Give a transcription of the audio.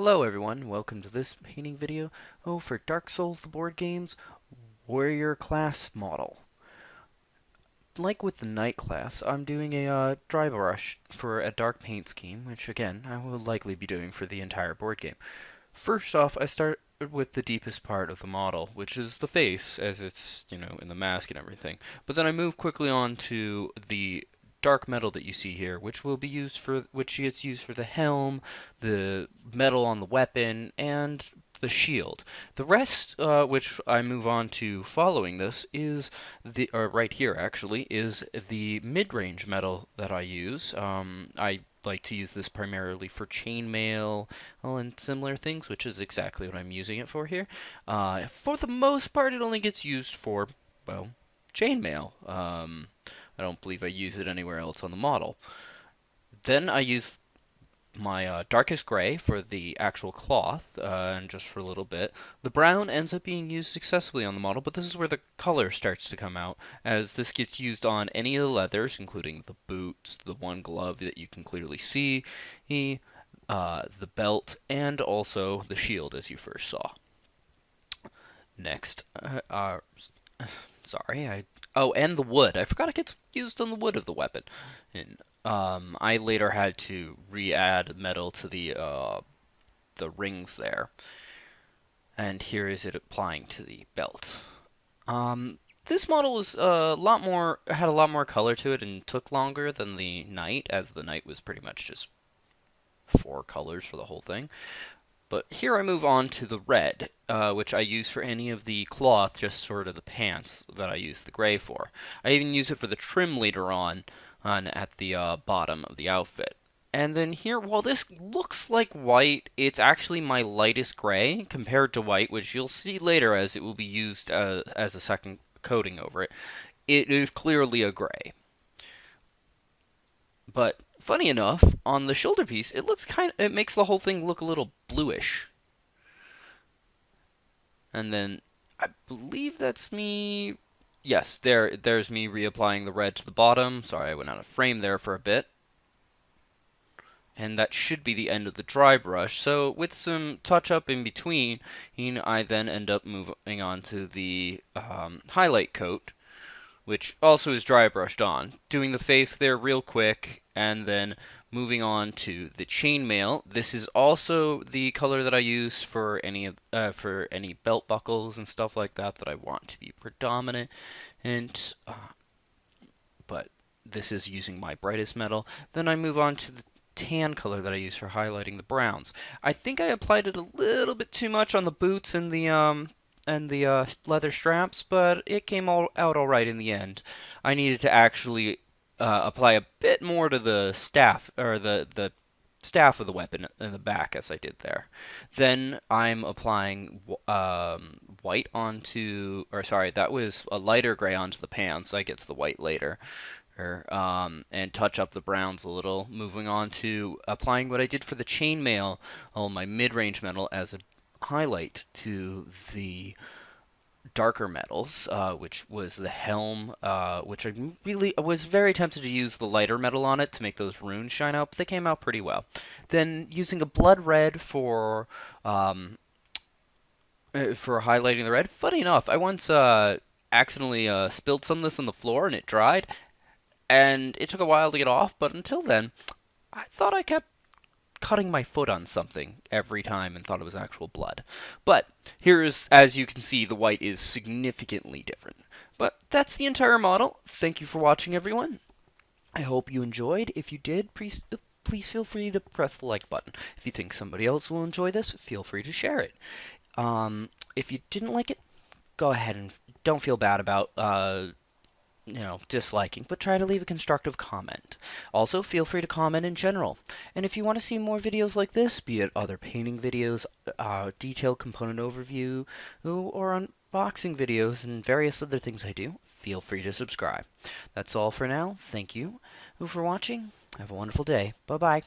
Hello everyone, welcome to this painting video for Dark Souls the board game's warrior class model. Like with the knight class, I'm doing a dry brush for a dark paint scheme, which again, I will likely be doing for the entire board game. First off, I start with the deepest part of the model, which is the face, as it's, in the mask and everything. But then I move quickly on to the dark metal that you see here, which gets used for the helm, the metal on the weapon, and the shield. The rest, which I move on to following this, is right here actually, is the mid-range metal that I use. I like to use this primarily for chainmail and similar things, which is exactly what I'm using it for here. For the most part, it only gets used for, well, chainmail. I don't believe I use it anywhere else on the model. Then I use my darkest gray for the actual cloth, and just for a little bit. The brown ends up being used successfully on the model, but this is where the color starts to come out, as this gets used on any of the leathers, including the boots, the one glove that you can clearly see, the belt, and also the shield, as you first saw. Next, sorry, oh, and the wood. I forgot it gets used on the wood of the weapon. And I later had to re-add metal to the rings there, and here is it applying to the belt. This model was had a lot more color to it and took longer than the knight, as the knight was pretty much just 4 colors for the whole thing. But here I move on to the red, which I use for any of the cloth, just sort of the pants that I use the gray for. I even use it for the trim later on at the bottom of the outfit. And then here, while this looks like white, it's actually my lightest gray compared to white, which you'll see later as it will be used as a second coating over it. It is clearly a gray. But funny enough, on the shoulder piece, it makes the whole thing look a little bluish. And then I believe that's me. Yes, there's me reapplying the red to the bottom. Sorry, I went out of frame there for a bit. And that should be the end of the dry brush. So with some touch up in between, I then end up moving on to the highlight coat, which also is dry brushed on. Doing the face there real quick, and then moving on to the chainmail. This is also the color that I use for any belt buckles and stuff like that I want to be predominant. And but this is using my brightest metal. Then I move on to the tan color that I use for highlighting the browns. I think I applied it a little bit too much on the boots and the leather straps, but it came out all right in the end. I needed to actually apply a bit more to the staff, or the staff of the weapon in the back, as I did there. Then I'm applying white onto, or sorry, that was a lighter gray onto the pants. I get to the white later. And touch up the browns a little. Moving on to applying what I did for the chainmail on my mid-range metal as a highlight to the darker metals, which was the helm, which I was very tempted to use the lighter metal on it to make those runes shine out, but they came out pretty well. Then using a blood red for highlighting the red. Funny enough, I once accidentally spilled some of this on the floor and it dried, and it took a while to get off, but until then, I thought I kept cutting my foot on something every time and thought it was actual blood. But here's, as you can see, the white is significantly different. But that's the entire model. Thank you for watching, everyone. I hope you enjoyed. If you did, please feel free to press the like button. If you think somebody else will enjoy this, feel free to share it. If you didn't like it, go ahead and don't feel bad about disliking, but try to leave a constructive comment. Also, feel free to comment in general. And if you want to see more videos like this, be it other painting videos, detailed component overview, or unboxing videos, and various other things I do, feel free to subscribe. That's all for now. Thank you for watching. Have a wonderful day. Bye-bye.